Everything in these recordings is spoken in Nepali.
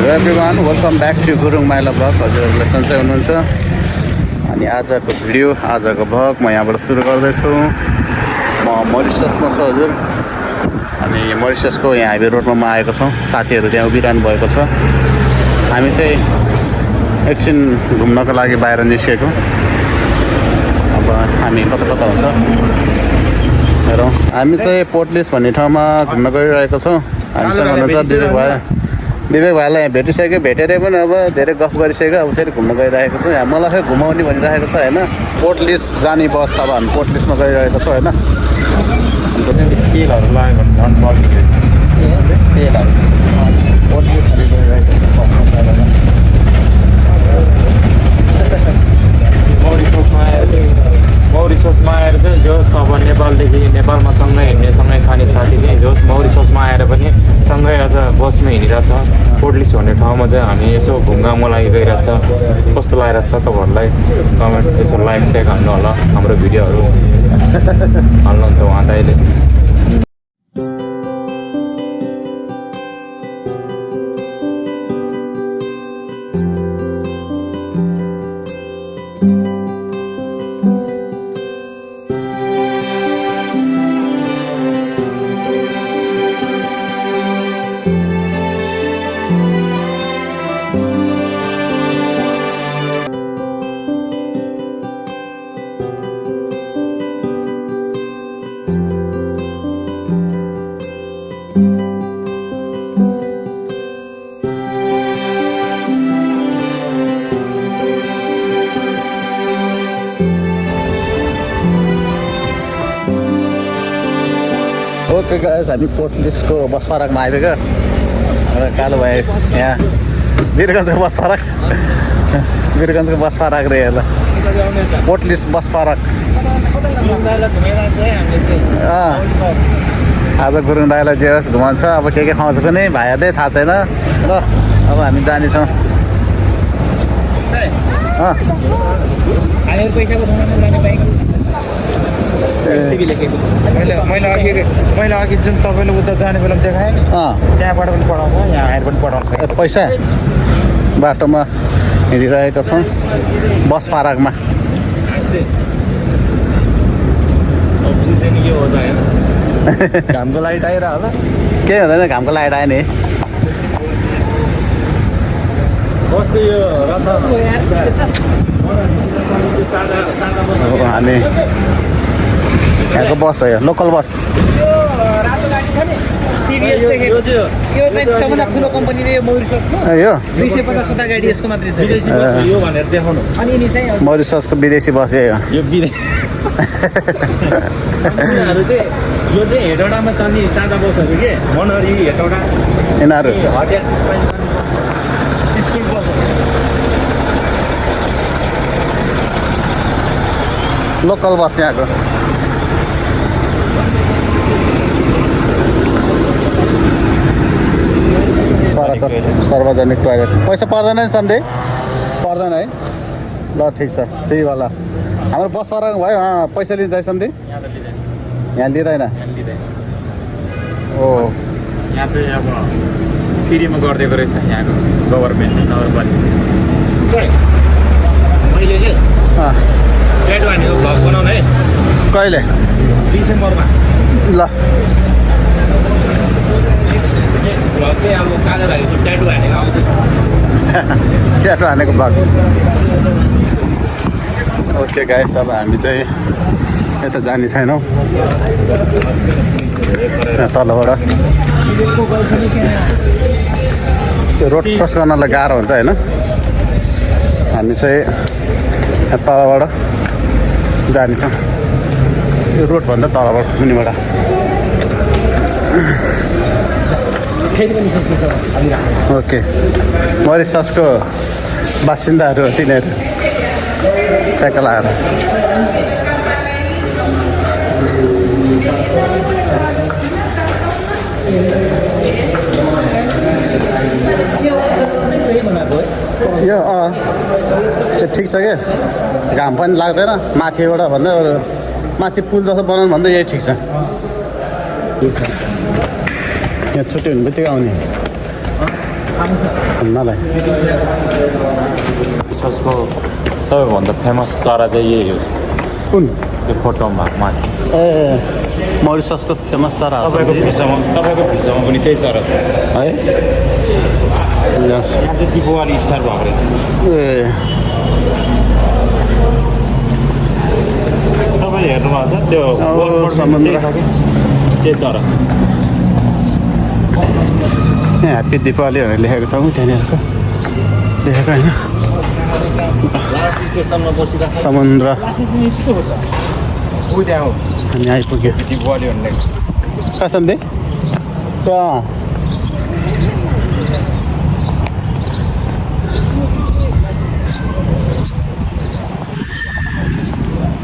Hello everyone, welcome back to Gurung Maila vlog. हजुरहरूले सन्चै हुनुहुन्छ? अनि आजको भिडियो, आजको भ्लग म यहाँबाट सुरु गर्दैछु। म मरिससमा छु हजुर। अनि मरिससको यहाँ हाइवे रोडमा म आएको छौँ। साथीहरू त्यहाँ उभिरहनु भएको छ। हामी चाहिँ एकछिन घुम्नको लागि बाहिर निस्केको। अब हामी कता कता हुन्छ हेरौँ। हामी चाहिँ पोर्टलिस भन्ने ठाउँमा घुम्न गइरहेको छौँ। हामीसँग हुनुहुन्छ विवेक भाइलाई यहाँ भेटिसक्यो। भेटेर पनि अब धेरै गफ गरिसक्यो। अब फेरि घुम्न गइरहेको छु। यहाँ मलाई फेरि घुमाउने भनिरहेको छ होइन। पोर्टलिस जाने बस, अब हामी पोर्टलिसमा गइरहेको छौँ होइन। तेलहरू लाग्यो भने झन् पल्टियो। तेलहरू पोर्टलिस गइरहेको छ। मौरिससमा आएर चाहिँ जो अब नेपालदेखि नेपालमा सँगै हिँड्ने सँगै खाने साथी चाहिँ जो मौरिससमा आएर पनि सँगै आज बसमा हिँडिरहेको छ। पोर्टलिस भन्ने ठाउँमा चाहिँ हामी यसो घुमघामको लागि गइरहेको छ। कस्तो लागिरहेको छ तपाईँहरूलाई कमेन्ट यसो लाइक ट्याग हाल्नु होला। हाम्रो भिडियोहरू हाल्नुहुन्छ उहाँ दाइले। ओके गाइस, हामी पोर्टलिसको बस पार्कमा आइपुग्यो। र कालो भाइ यहाँ वीरगञ्जको बस पार्क, वीरगञ्जको बस पार्क रे ल। पोर्टलिस बस पार्क। आज गुरुङ दाइलाई जे होस् घुमाउँछ। अब के खुवाउँछ पनि भाइहरूले थाहा छैन ल। अब हामी जानेछौँ। मैले अघि जुन तपाईँले उता जाने बेला देखाएँ नि, त्यहाँबाट पनि पढाउँछ, यहाँ आएर पनि पढाउँछ। पैसा बाटोमा हिँडिरहेका छौँ बस पार्कमा। घामको लाइट आएर होला, केही हुँदैन, घामको लाइट आयो नि। हामी यहाँको बस हो, यो लोकल बस। सबभन्दा ठुलो कम्पनी यो मौरिससको यो 250 गाडी यसको मात्रै छ। यो भनेर देखाउनु। अनि यिनी चाहिँ मरिससको विदेशी बस यो। यो यो चाहिँ हेटौडामा चल्ने सादा बसहरू के मनहरी हेटौडा यिनीहरू हट एक्सिस स्कुल बस। लोकल बस यहाँको। सार्वजनिक टोयलेट पैसा पर्दैन नि सन्धि? पर्दैन है? ल ठिक छ, फ्रीवाला। हाम्रो बस पार्क भयो, पैसा लिन्छ है सन्धि? यहाँ लिँदैन। ओ यहाँ चाहिँ अब फ्रीमा गरिदिएको रहेछ यहाँको गभर्मेन्टले, नगरपालिका। मैले चाहिँ ट्याटु हानेको भ्लग बनाउनु है। कहिले? डिसेम्बरमा। ल नेक्स्ट भ्लग चाहिँ अब कालो भाइको ट्याटु हानेको आउँछ। ट्याटु हानेको भ्लग। ओके गाइस, अब हामी चाहिँ यता जाने छैनौँ। यहाँ तलबाट त्यो रोड क्रस गर्नलाई गाह्रो हुन्छ होइन। हामी चाहिँ यहाँ तलबाट जानेछौँ। यो रोडभन्दा तलबाट मुनिबाट। ओके, मरिससको बासिन्दाहरू हो तिनीहरू। ट्याक्क लगाएर यो त्यो ठिक छ क्या। घाम पनि लाग्दैन माथिबाट भन्दा, माथि पुल जस्तो बनाउनु भन्दा यही ठिक छ। यहाँ छुट्टी हुने बित्तिकै आउने। घुम्नलाई मरिससको सबैभन्दा फेमस चरा चाहिँ यही हो कुन त्यो फोटोमा माथि ए मरिससको फेमस चरा हो तपाईँको भिसामा पनि त्यही चरा छ है यस यहाँ चाहिँ दिपवाली स्टार भएको रहेछ ए तपाईँले हेर्नु भएको छ त्यो समुद्र। त्यही चरा यहाँ ह्याप्पी दिपावली भनेर लेखेको छ त्यहाँनिर छ लेखेको होइन स्टेसनमा बसिरहेको समुद्र ऊ त्यहाँ हो हामी आइपुग्यो दिपवाली भन्ने कसम दे त्यहाँ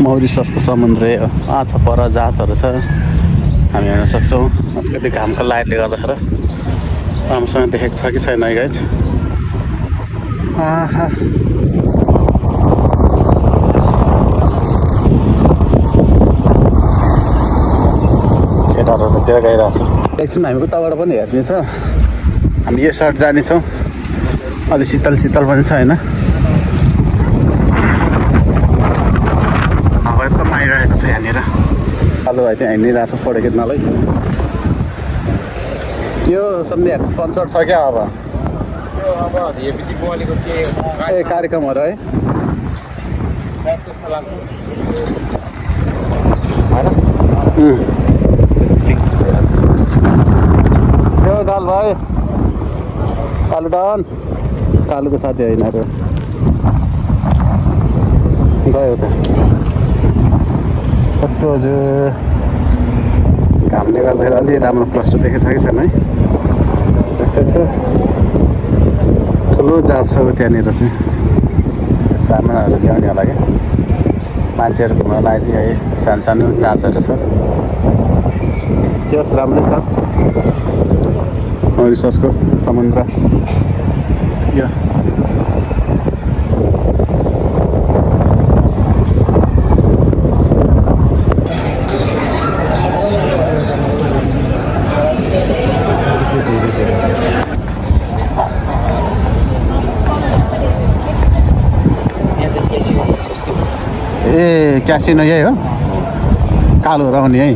मौरिससको समुद्र हो छ पर जहाजहरू छ हामी हेर्न सक्छौँ अलिकति घामको लाइटले गर्दाखेरि राम्रोसँग देखेको छ कि छैन गाइज आहा केटाहरू त्यहाँ गइरहेको छ एकछिन हामी उताबाट पनि हेर्नेछ हामी यो साइड जानेछौँ अलि शीतल शीतल पनि छ होइन हावा एकदम आइरहेको छ यहाँनिर कालो भाइ त्यहाँ हिँडिरहेको छ फोटो खिच्नलाई त्यो सन्ध्या कन्सर्ट छ क्या अब अब हेपी दिपवालीको के ए कार्यक्रमहरू है त्यस्तो लाग्छ यो दाल भाइ कालो डन कालुको साथी होइन अरे गयो त कति हजुर घामले गर्दाखेरि अलि राम्रो प्लास्टर देखेको छ कि छैन है त्यस्तै छ ठुलो जात छ त्यहाँनिर चाहिँ सामानहरू ल्याउने होला क्या मान्छेहरू घुम्नलाई चाहिँ है सानो सानो जाँचहरू छ त्यस राम्रै छ मरिससको समुद्र यो ए क्यासिनो यही हो कालो रहने है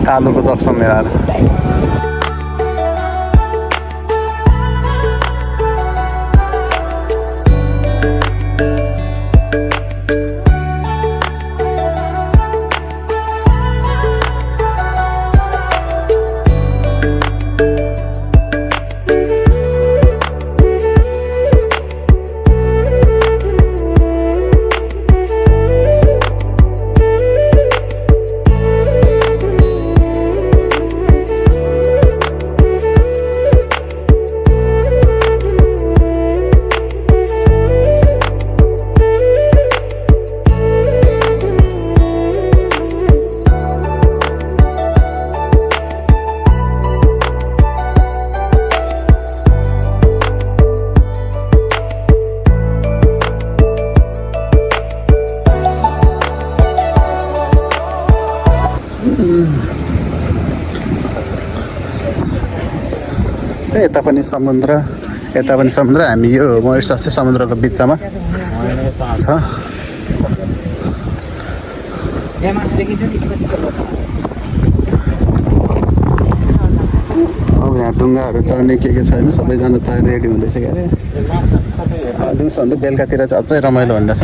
कालोको जक्सन लिएर यता पनि समुद्र हामी यो मरिसस चाहिँ समुद्रको बिचमा छ अब यहाँ डुङ्गाहरू चढ्ने के छैन सबैजना त रेडी हुँदैछ के अरे दिउँसो भन्दा बेलुकातिर चाहिँ अझै रमाइलो हुँदैछ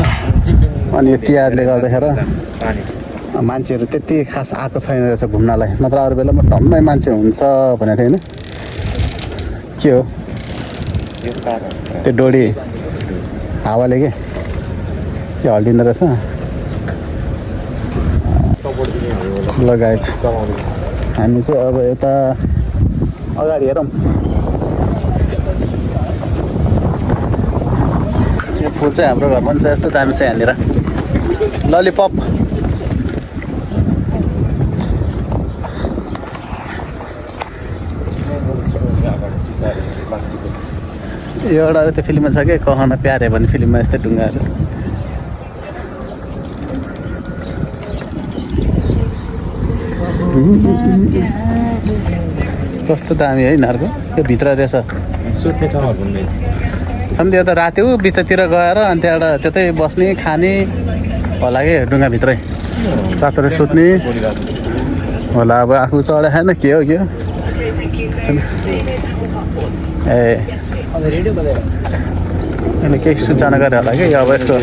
अनि यो तिहारले गर्दाखेरि मान्छेहरू त्यति खास आएको छैन रहेछ घुम्नलाई नत्र अरू बेलामा टम्मै मान्छे हुन्छ भनेको थियो होइन के हो त्यो डोरी हावाले के हल्लिँदो रहेछ लगाएछ हामी चाहिँ अब यता अगाडि हेरौँ यो फुल चाहिँ हाम्रो घरमा पनि छ यस्तो दामी छ यहाँनिर ललिपप यो एउटा त्यो फिल्ममा छ कि कहना प्यारे भन्ने फिल्ममा यस्तै ढुङ्गाहरू कस्तो दामी है यिनीहरूको यो भित्र रहेछ सुत्ने ठाउँहरू घुम्दै सम्झे त राति ऊ बिचतिर गएर अनि त्यहाँबाट त्यतै बस्ने खाने होला कि ढुङ्गाभित्रै रातरे सुत्ने होला अब आफू चढा खाएन के हो ए रेडियो बजाएर यसले केही सूचना गरे होला कि अब यस्तो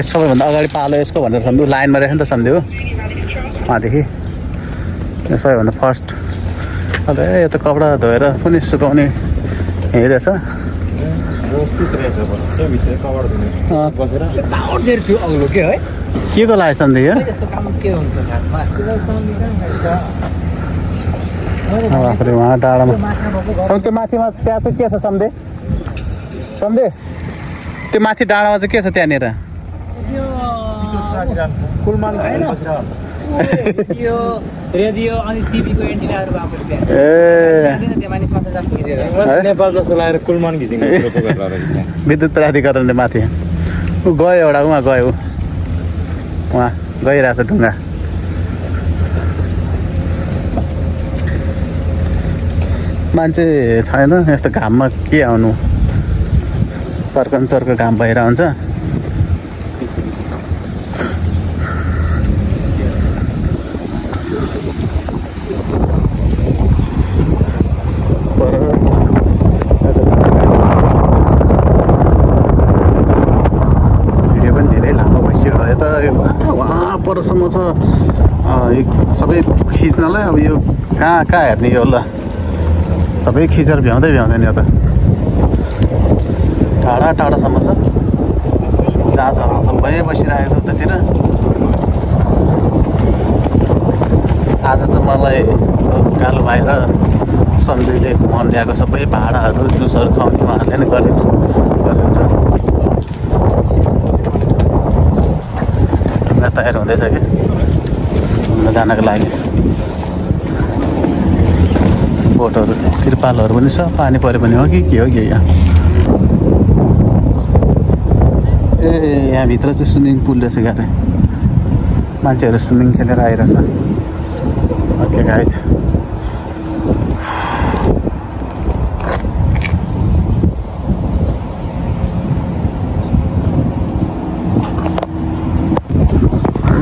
सबैभन्दा अगाडि पालो यसको भनेर सम्झ्यो लाइनमा रहेछ नि त सम्झ्यो उहाँदेखि यो सबैभन्दा फर्स्ट अब यो त कपडा धोएर पनि सुकाउने हेरेछ बसेर थियो अग्लो के है के को लाग्यो सम्झे यो यसको काम के हुन्छ खासमा आखिर उहाँ डाँडामा सम्झे त्यो माथिमा त्यहाँ चाहिँ के छ सम्झे त्यो माथि डाँडामा चाहिँ के छ त्यहाँनिर यो रेडियो अनि टिभीको एन्टिनाहरू भएको थियो ए त्यो मानिस मात्र जान्छ कि नेपाल जस्तो लागेर कुलमान घिसिङ विद्युत प्राधिकरणले माथि ऊ गयो एउटा उहाँ गयो उहाँ गइरहेछ ढुङ्गा मान्छे छैन यस्तो घाममा के आउनु चर्कन घाम भइरहेको हुन्छ भिडियो पनि धेरै लामो भइसक्यो यता वहाँ परसम्म छ सबै खिच्नलाई अब यो कहाँ हेर्ने यो ल सबै खिचेर भ्याउँदैन यो त टाढासम्म छ जहाजहरू सबै बसिरहेको छ उतातिर आज चाहिँ मलाई कालो भाइ र सन्जयले घुमाउनु ल्याएको सबै भाडाहरू जुसहरू खुवाउने उहाँहरूले नै गरिन्छ ढुङ्गा तयार हुँदैछ कि घुम्न जानको लागि बोटहरू तिरपालहरू पनि छ पानी पऱ्यो भने हो कि के हो यहाँ ए यहाँभित्र चाहिँ स्विमिङ पुल रहेछ गाह्रो मान्छेहरू स्विमिङ खेलेर आइरहेछ ओके गाइज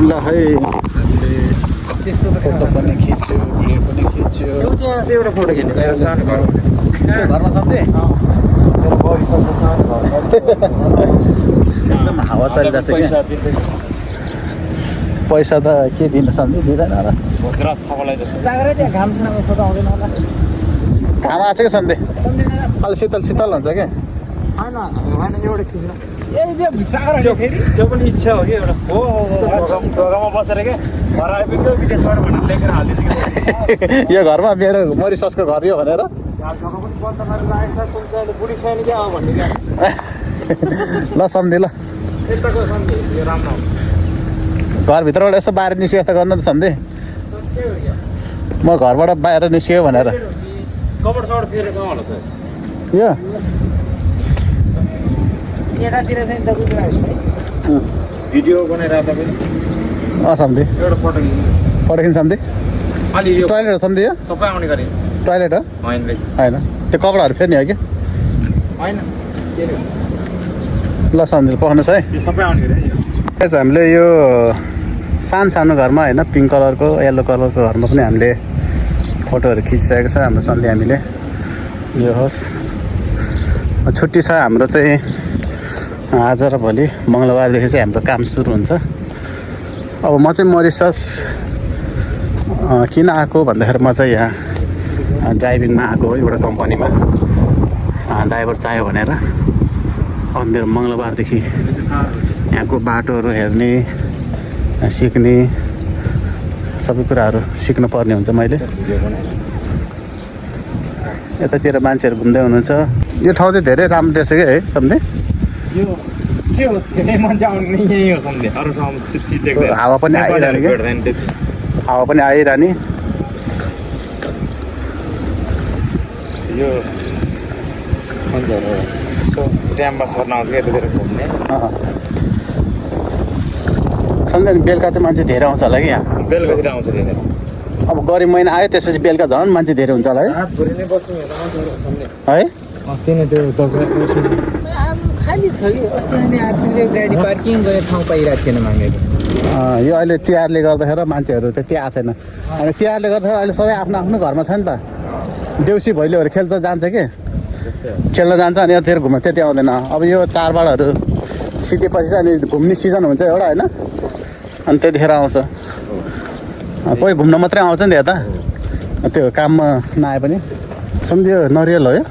ल है त्यस्तो त फोटो पनि खिच्यो भिडियो पनि खिच्यो त्यहाँ चाहिँ एउटा फोटो खिच्ने सानो घर घरमा सम्झे एकदम हावा चलिरहेछ क्या पैसा त के दिनु सम्झे दिँदैन होला जागरै त्यहाँ घाम सिनामा फोटो आउँदैन होला घाम आएको छ क्या सन्धे अलि शीतल हुन्छ क्या होइन एउटा खिच्न ए त्यो सागर फेरि त्यो पनि इच्छा हो कि एउटा हो ढोकामा बसेर क्या घर आइपुग्यो विदेशबाट भनेर लेखेर हालिदिएको यो घरमा मेरो मरिससको घर यो भनेर ढोका पनि बन्द गरेर आएछ बुढी छैन क्या हो भन्ने क्या ल सम्झे ल यताको सम्झे यो राम्रो घरभित्रबाट यसो बाहिर निस्क्यो यस्तो गर्न त सम्झे म घरबाट बाहिर निस्क्यो भनेर कपड सपड फेरेर कहाँ होला सर यो यतातिर चाहिँ त भिडियो बनाएर तपाईँ सम्झे एउटा फोटो खिच्नु पठाइकिन सम्झे अलि यो टोइलेट हो सम्झे यो सबै आउने गरे टोइलेट हो होइन होइन त्यो कपडाहरू फेर्ने हो कि होइन ल सम्झे पठाउनुहोस् है यो सबै आउने गरे यस हामीले यो सानो घरमा होइन पिङ्क कलरको येल्लो कलरको घरमा पनि हामीले फोटोहरू खिचिसकेको छ हाम्रो सन्धि हामीले जो होस् छुट्टी छ हाम्रो चाहिँ आज र भोलि मङ्गलबारदेखि चाहिँ हाम्रो काम सुरु हुन्छ अब म चाहिँ मरिसस किन आएको भन्दाखेरि म चाहिँ यहाँ ड्राइभिङमा आएको हो एउटा कम्पनीमा ड्राइभर चाहियो भनेर अब मेरो मङ्गलबारदेखि यहाँको बाटोहरू हेर्ने सिक्ने सबै कुराहरू सिक्नु पर्ने हुन्छ मैले यतातिर मान्छेहरू घुम्दै हुनुहुन्छ यो ठाउँ चाहिँ धेरै राम्रो रहेछ कि है सम्झे यो त्यो धेरै मान्छे आउने यही हो सम्झे अरू ठाउँमा त्यति हावा पनि आइरहने क्या हावा पनि आइरहने यो ड्याममा सर्न आउँछ क्या यतातिर घुम्ने सम्झे नि बेलुका चाहिँ मान्छे धेरै आउँछ होला कि यहाँ बेलुकातिर आउँछ त्यहाँनिर अब गरिब महिना आयो त्यसपछि बेलुका झन् मान्छे धेरै हुन्छ होला है रातभरि नै बस्नु हेर्न मान्छेहरू सँगै है अस्ति नै त्यो दसैँ अब खाली छ कि अस्ति हामी आदमीले गाडी पार्किङ गर्ने ठाउँ पाइरहेको थिएन मागेको यो अहिले तिहारले गर्दाखेरि मान्छेहरू त्यति आएको छैन अनि तिहारले गर्दाखेरि अहिले सबै आफ्नो आफ्नो घरमा छ नि त देउसी भैलोहरू खेल्छ जान्छ कि खेल्न जान्छ अनि यतिखेर घुम्न त्यति आउँदैन अब यो चाडबाडहरू सिधेपछि चाहिँ अनि घुम्ने सिजन हुन्छ एउटा होइन अनि त्यतिखेर आउँछ कोही घुम्न मात्रै आउँछ नि त यता त्यो काममा नआए पनि सम्झियो नरियल हो यो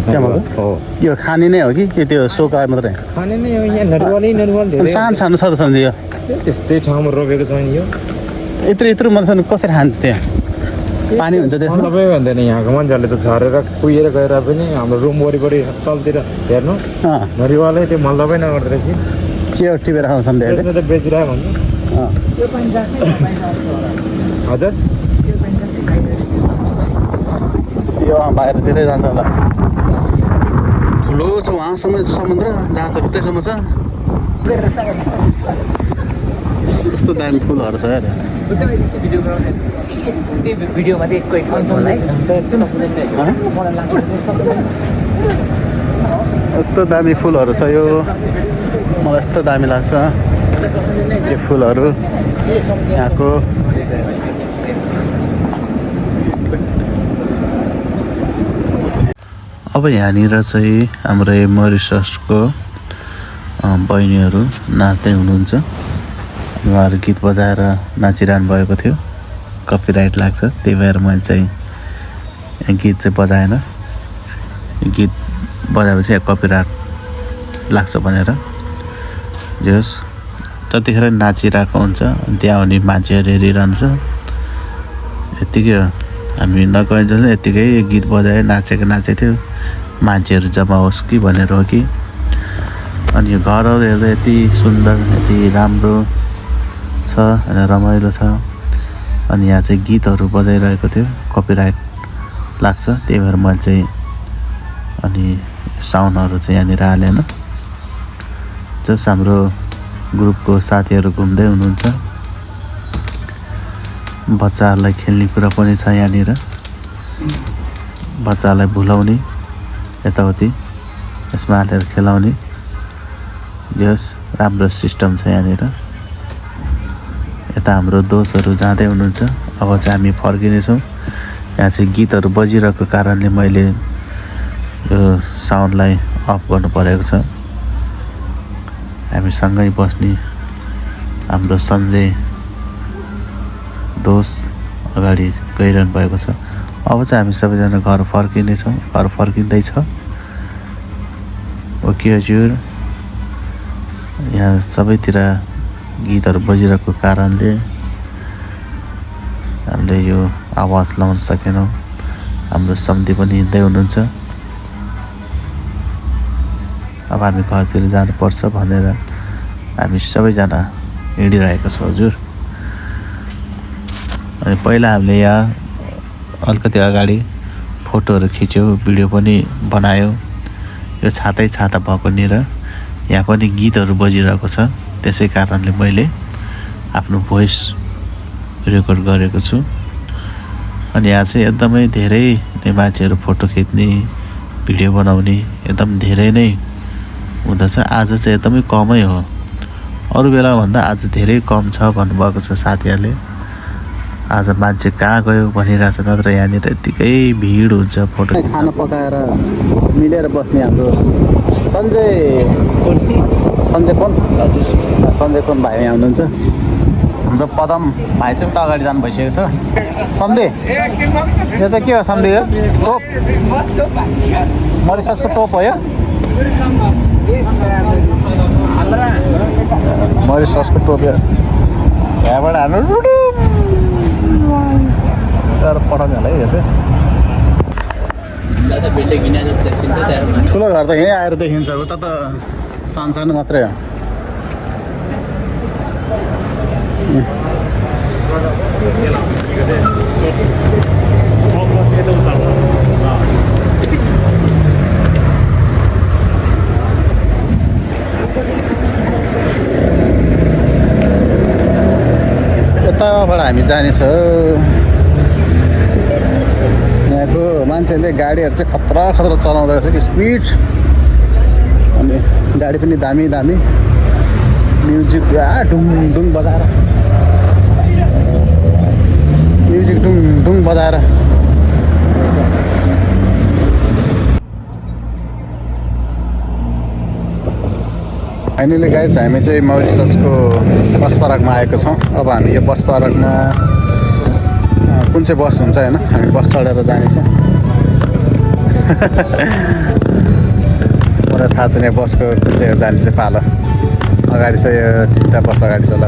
त्यहाँबाट यो खाने नै हो कि त्यो सोका मात्रै खाने नै हो यहाँ नरुवाल धेरै सानो सानो छ त सम्झियो त्यस्तै ठाउँमा रोपेको छ नि यो यत्रो मान्छे कसरी खान्छ त्यहाँ पानी हुन्छ त्यसमा मतलबै भन्दैन यहाँको मान्छेहरूले त झरेर कुहिएर गएर पनि हाम्रो रुम वरिपरि तलतिर हेर्नु नरिवालै त्यो मतलबै नगर्दो रहेछ के हो टिपेर खाउँछ सम्झियो त्यसमा त बेचिरहेको हुन्छ हजुर यो बाहिरतिरै जान्छ होला ठुलो छ उहाँसम्म समुद्र जहाँ छ त्यहीसम्म छ कस्तो दामी फुलहरू छ यार भिडियोमा चाहिँ कोही यस्तो दामी फुलहरू छ यो मलाई यस्तो दामी लाग्छ यो फुलहरू यहाँको अब यहाँनिर चाहिँ हाम्रो मरिससको बहिनीहरू नाच्दै हुनुहुन्छ उहाँहरू गीत बजाएर नाचिरहनु भएको थियो कपिराइट लाग्छ त्यही भएर मैले चाहिँ गीत चाहिँ बजाएन गीत बजाएपछि कपिराइट लाग्छ भनेर जस त्यतिखेर नाचिरहेको हुन्छ त्यहाँ आउने मान्छेहरू हेरिरहन्छ यत्तिकै हामी नगइन्जेल यत्तिकै गीत बजाएर नाचेको थियो मान्छेहरू जम्मा होस् कि भनेर हो कि अनि यो घरहरू हेर्दा यति सुन्दर यति राम्रो छ अनि रमाइलो छ अनि यहाँ चाहिँ गीतहरू बजाइरहेको थियो कपिराइट लाग्छ त्यही भएर मैले चाहिँ अनि साउन्डहरू चाहिँ यहाँनिर हालेन जस हाम्रो ग्रुपको साथीहरू घुम्दै हुनुहुन्छ बच्चाहरूलाई खेल्ने कुरा पनि छ यहाँनिर बच्चालाई भुलाउने यताउति यसमा हालेर खेलाउने यस राम्रो सिस्टम छ यहाँनिर यता हाम्रो दोस्तहरू जाँदै हुनुहुन्छ अब चाहिँ हामी फर्किनेछौँ यहाँ चाहिँ गीतहरू बजिरहेको कारणले मैले यो साउन्डलाई अफ गर्नु परेको छ हामी सँगै बस्ने हाम्रो सञ्जय दोस्त अगाडि गइरहनु भएको छ अब चाहिँ हामी सबैजना घर फर्किनेछौँ घर फर्किँदैछ ओके हजुर यहाँ सबैतिर गीतहरू बजिरहेको कारणले हामीले यो आवाज लाउन सकेनौँ हाम्रो सम्झी पनि हिँड्दै हुनुहुन्छ अब हामी घरतिर जानुपर्छ भनेर हामी सबैजना हिँडिरहेको छौँ हजुर अनि पहिला हामीले यहाँ अलिकति अगाडि फोटोहरू खिच्यो भिडियो पनि बनायो यो छाता भएकोनिर यहाँ पनि गीतहरू बजिरहेको छ त्यसै कारणले मैले आफ्नो भोइस रेकर्ड गरेको छु अनि यहाँ चाहिँ एकदमै धेरै नै मान्छेहरू फोटो खिच्ने भिडियो बनाउने एकदम धेरै नै हुँदछ आज चाहिँ एकदमै कमै हो अरू बेला भन्दा आज धेरै कम छ भन्नुभएको छ साथीहरूले आज मान्छे कहाँ गयो भनिरहेछ नत्र यहाँनिर यत्तिकै भिड हुन्छ फोटो खाना पकाएर मिलेर बस्ने हाम्रो सञ्जय कोन भाइ यहाँ हुनुहुन्छ हाम्रो पदम भाइ चाहिँ उता अगाडि जानु भइसकेको छ सन्धे यो चाहिँ के हो सन्धे हो टोप मरिससको टोप हो यो मरिससको टोप यो यहाँबाट हाल्नु पठाउने होला है यो चाहिँ ठुलो घर त यहीँ आएर देखिन्छ उता त सानो मात्रै हो यता यताबाट हामी जानेछ यहाँको मान्छेले गाडीहरू चाहिँ खतरा खतरा चलाउँदो रहेछ कि स्पिड अनि गाडी पनि दामी दामी म्युजिक पुरा डुङ डुङ बजाएर म्युजिक डुङ डुङ बजाएर फाइनली गाइज हामी चाहिँ मौरिससको बस पार्कमा आएको छौँ अब हामी यो बस पार्कमा कुन चाहिँ बस हुन्छ होइन हामी बस चढेर जानेछौँ मलाई थाहा छैन बसको कुन चाहिँ जाने चाहिँ पालो अगाडि चाहिँ यो 3टा बस अगाडि छ ल